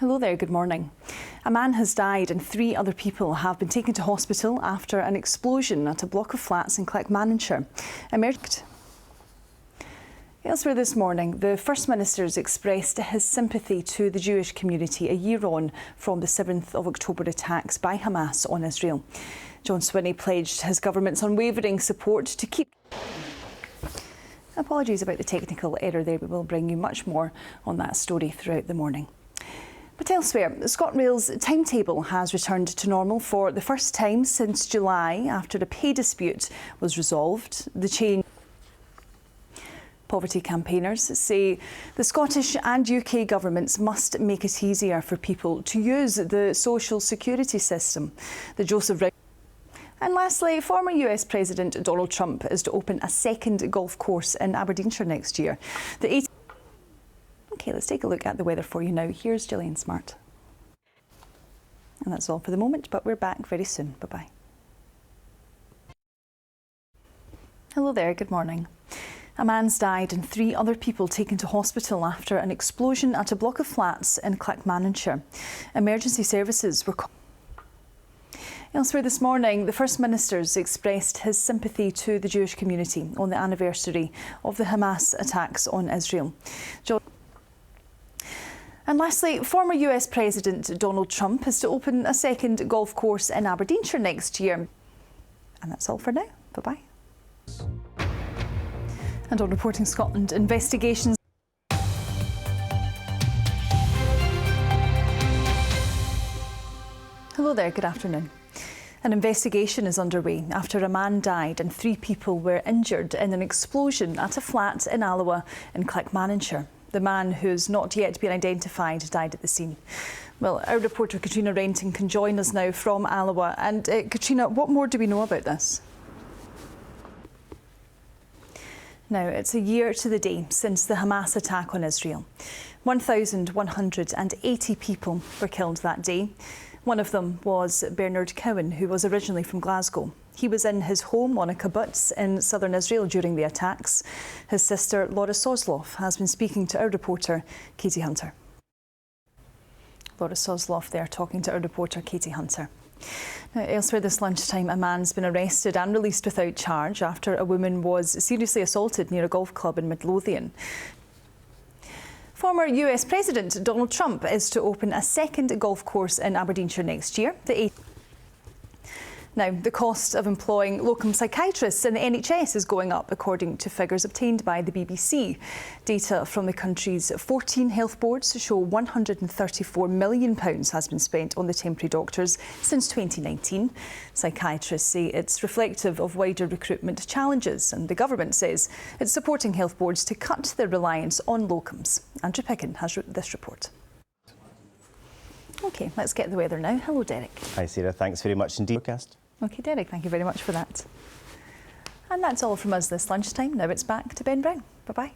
Hello there, good morning. A man has died and 3 other people have been taken to hospital after an explosion at a block of flats in Clackmannanshire. Elsewhere this morning, the First Minister has expressed his sympathy to the Jewish community a year on from the 7th of October attacks by Hamas on Israel. John Swinney pledged his government's unwavering support to keep... Apologies about the technical error there, we will bring you much more on that story throughout the morning. But elsewhere, ScotRail's timetable has returned to normal for the first time since July after a pay dispute was resolved. The change. Poverty campaigners say the Scottish and UK governments must make it easier for people to use the social security system. And lastly, former US President Donald Trump is to open a second golf course in Aberdeenshire next year. OK, let's take a look at the weather for you now. Here's Gillian Smart. And that's all for the moment, but we're back very soon. Bye-bye. Hello there, good morning. A man's died and 3 other people taken to hospital after an explosion at a block of flats in Clackmannanshire. Emergency services were called. Elsewhere this morning, the First Minister's expressed his sympathy to the Jewish community on the anniversary of the Hamas attacks on Israel. And lastly, former US President Donald Trump is to open a second golf course in Aberdeenshire next year. And that's all for now. Bye-bye. And on Reporting Scotland, investigations. Hello there, good afternoon. An investigation is underway after a man died and 3 people were injured in an explosion at a flat in Alloa in Clackmannanshire. The man, who's not yet been identified, died at the scene. Well, our reporter Katrina Renton can join us now from Alloa. And Katrina, what more do we know about this? Now, it's a year to the day since the Hamas attack on Israel. 1,180 people were killed that day. One of them was Bernard Cowan, who was originally from Glasgow. He was in his home on a kibbutz in southern Israel during the attacks. His sister, Laura Sosloff, has been speaking to our reporter, Katie Hunter. Laura Sosloff there talking to our reporter, Katie Hunter. Now, elsewhere this lunchtime, a man's been arrested and released without charge after a woman was seriously assaulted near a golf club in Midlothian. Former US President Donald Trump is to open a second golf course in Aberdeenshire next year. Now, the cost of employing locum psychiatrists in the NHS is going up, according to figures obtained by the BBC. Data from the country's 14 health boards show £134 million has been spent on the temporary doctors since 2019. Psychiatrists say it's reflective of wider recruitment challenges, and the government says it's supporting health boards to cut their reliance on locums. Andrew Picken has this report. OK, let's get the weather now. Hello, Derek. Hi, Sarah. Thanks very much indeed. Forecast. OK, Derek, thank you very much for that. And that's all from us this lunchtime. Now it's back to Ben Brown. Bye-bye.